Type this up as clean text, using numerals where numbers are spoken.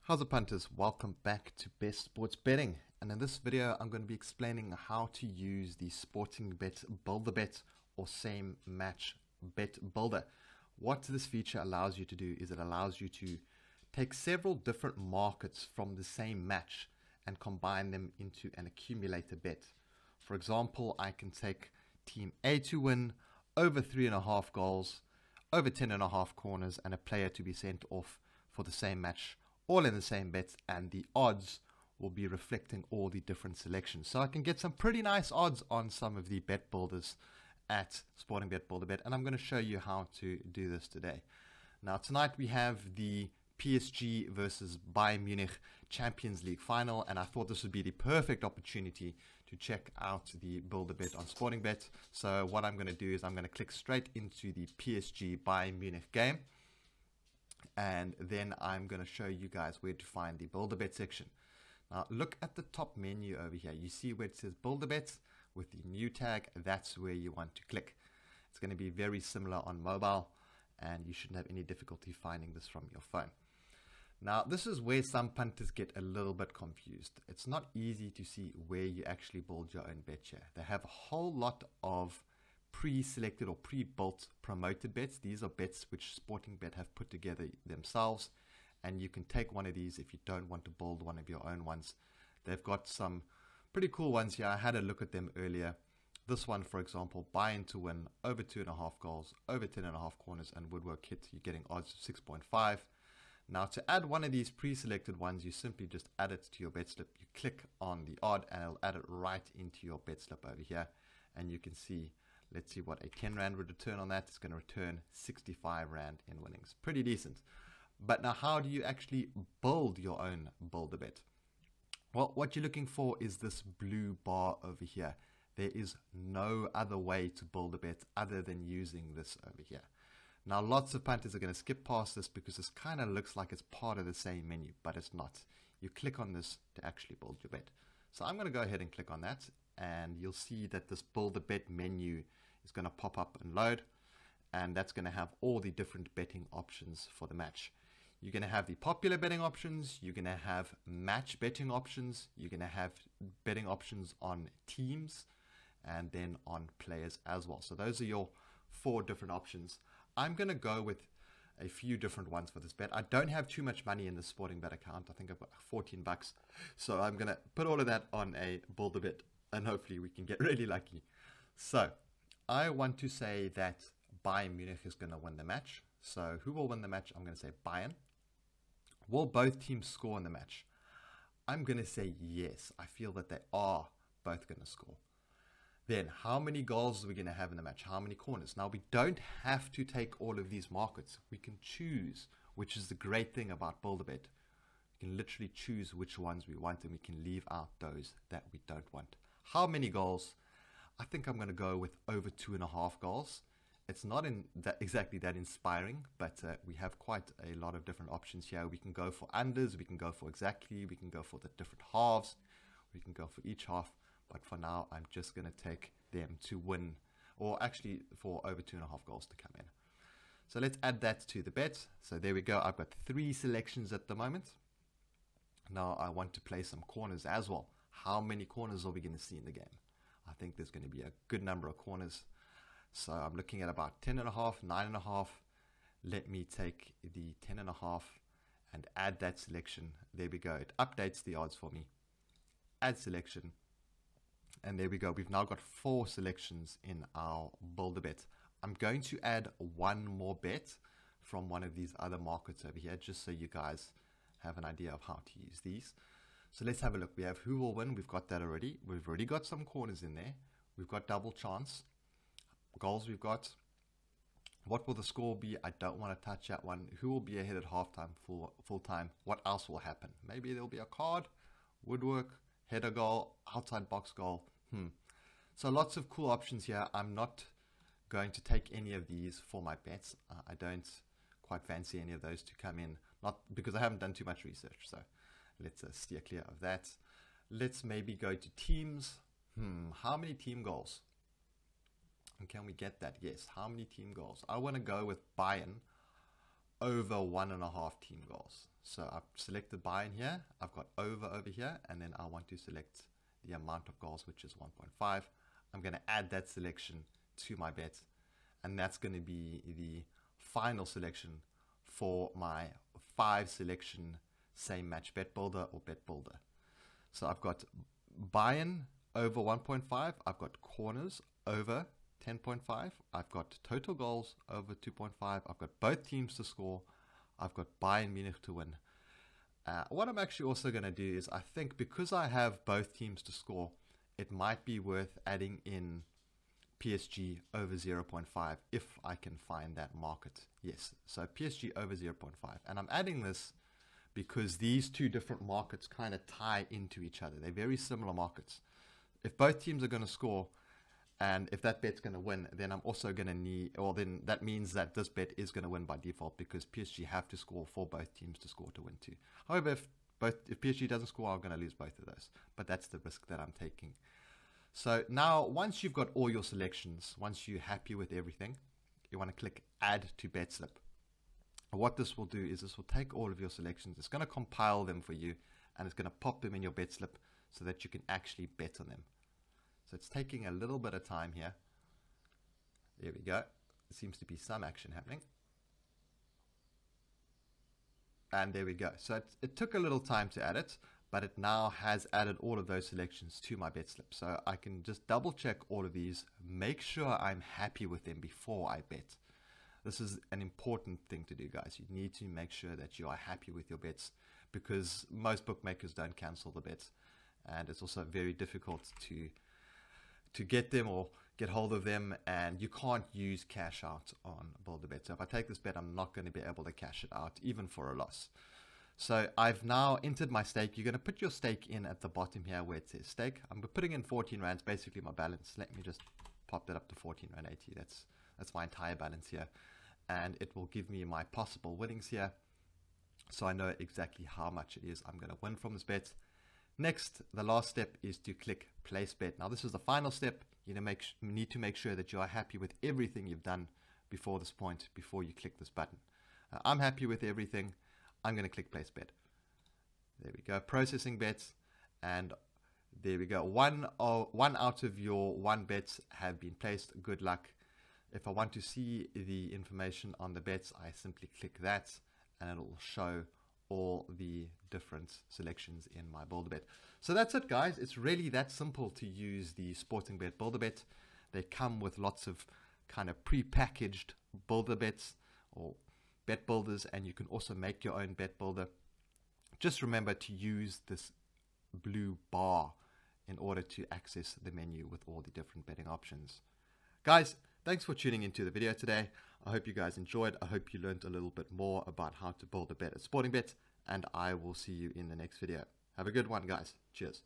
How's it, punters? Welcome back to Best Sports Betting, and in this video I'm going to be explaining how to use the Sportingbet Build or same match bet builder. What this feature allows you to do is it allows you to take several different markets from the same match and combine them into an accumulator bet. For example, I can take team A to win over 3.5 goals, over 10.5 corners, and a player to be sent off for the same match, all in the same bets, and the odds will be reflecting all the different selections. So I can get some pretty nice odds on some of the bet builders at Sportingbet Build, and I'm going to show you how to do this today. Now tonight we have the PSG versus Bayern Munich Champions League final, and I thought this would be the perfect opportunity to check out the Build a Bet on Sportingbet. So what I'm going to do is I'm going to click straight into the PSG Bayern Munich game, and then I'm going to show you guys where to find the Build a Bet section. Now look at the top menu over here. You see where it says Build a Bet with the new tag. That's where you want to click. It's going to be very similar on mobile, and you shouldn't have any difficulty finding this from your phone. Now this is where some punters get a little bit confused. It's not easy to see where you actually build your own bet share. They have a whole lot of pre-selected or pre-built promoted bets. These are bets which Sportingbet have put together themselves, and you can take one of these if you don't want to build one of your own ones. They've got some pretty cool ones here. I had a look at them earlier. This one, for example, Bayern to win over 2.5 goals, over 10.5 corners, and woodwork hit, you're getting odds of 6.5. Now to add one of these pre-selected ones, you simply just add it to your bet slip. You click on the odd and it'll add it right into your bet slip over here, and you can see, let's see what a 10 Rand would return on that. It's going to return 65 Rand in winnings. Pretty decent. But now how do you actually build your own Build-A-Bet? Well, what you're looking for is this blue bar over here. There is no other way to build a bet other than using this over here. Now lots of punters are going to skip past this because this kind of looks like it's part of the same menu, but it's not. You click on this to actually build your bet. So I'm going to go ahead and click on that, and you'll see that this Build a Bet menu is going to pop up and load, and that's going to have all the different betting options for the match. You're going to have the popular betting options, you're going to have match betting options, you're going to have betting options on teams, and then on players as well. So those are your 4 different options. I'm going to go with a few different ones for this bet. I don't have too much money in the Sportingbet account. I think I've got 14 bucks. So I'm going to put all of that on a Build a Bet, and hopefully we can get really lucky. So I want to say that Bayern Munich is going to win the match. So who will win the match? I'm going to say Bayern. Will both teams score in the match? I'm going to say yes. I feel that they are both going to score. Then how many goals are we going to have in the match? How many corners? Now we don't have to take all of these markets. We can choose, which is the great thing about Build a Bet. We can literally choose which ones we want, and we can leave out those that we don't want. How many goals? I think I'm going to go with over 2.5 goals. It's not exactly that inspiring, but we have quite a lot of different options here. We can go for unders, we can go for exactly, we can go for the different halves, we can go for each half. But for now, I'm just going to take them to win, or actually for over 2.5 goals to come in. So let's add that to the bet. So there we go. I've got 3 selections at the moment. Now I want to play some corners as well. How many corners are we going to see in the game? I think there's going to be a good number of corners. So I'm looking at about 10.5, 9.5. Let me take the 10.5 and add that selection. There we go. It updates the odds for me. Add selection. And there we go. We've now got 4 selections in our Build a Bet. I'm going to add one more bet from one of these other markets over here, just so you guys have an idea of how to use these. So let's have a look. We have who will win. We've got that already. We've already got some corners in there. We've got double chance. Goals we've got. What will the score be? I don't want to touch that one. Who will be ahead at halftime, full time? What else will happen? Maybe there'll be a card, woodwork, header goal, outside box goal. So lots of cool options here. I'm not going to take any of these for my bets. I don't quite fancy any of those to come in, not because I haven't done too much research. So let's steer clear of that. Let's maybe go to teams. How many team goals? And can we get that? Yes. How many team goals? I want to go with Bayern over 1.5 team goals. So I've selected buy in here, I've got over here, and then I want to select the amount of goals, which is 1.5. I'm going to add that selection to my bet, and that's going to be the final selection for my 5 selection same match bet builder or bet builder. So I've got buy-in over 1.5, I've got corners over 10.5, I've got total goals over 2.5, I've got both teams to score, I've got Bayern Munich to win. What I'm actually also going to do is, I think because I have both teams to score, it might be worth adding in PSG over 0.5 if I can find that market. Yes, so PSG over 0.5. And I'm adding this because these two different markets kind of tie into each other. They're very similar markets. If both teams are going to score, and if that bet's going to win, then I'm also going to need, or then that means that this bet is going to win by default because PSG have to score for both teams to score to win too. However, if PSG doesn't score, I'm going to lose both of those. But that's the risk that I'm taking. So now, once you've got all your selections, once you're happy with everything, you want to click Add to Bet Slip. What this will do is this will take all of your selections, it's going to compile them for you, and it's going to pop them in your bet slip so that you can actually bet on them. So it's taking a little bit of time here. There we go. There seems to be some action happening. And there we go. So it took a little time to add it, but it now has added all of those selections to my bet slip. So I can just double check all of these, make sure I'm happy with them before I bet. This is an important thing to do, guys. You need to make sure that you are happy with your bets because most bookmakers don't cancel the bets. And it's also very difficult to get them or get hold of them, and you can't use cash out on Build a Bet. So if I take this bet, I'm not going to be able to cash it out even for a loss. So I've now entered my stake. You're going to put your stake in at the bottom here where it says stake. I'm putting in 14 rands, basically my balance. Let me just pop that up to 14 rand 80. That's my entire balance here, and it will give me my possible winnings here, so I know exactly how much it is I'm going to win from this bet. Next, the last step is to click place bet. Now this is the final step. You need to make sure that you are happy with everything you've done before this point, before you click this button. I'm happy with everything. I'm going to click place bet. There we go, processing bets, and there we go. One out of your 1 bets have been placed. Good luck. If I want to see the information on the bets, I simply click that, and it will show all the different selections in my Build a Bet. So that's it, guys. It's really that simple to use the Sportingbet Build a Bet. They come with lots of kind of pre-packaged Build a Bets or bet builders, and you can also make your own bet builder. Just remember to use this blue bar in order to access the menu with all the different betting options. Guys, thanks for tuning into the video today. I hope you guys enjoyed. I hope you learned a little bit more about how to build a bet at Sportingbet, and I will see you in the next video. Have a good one, guys. Cheers.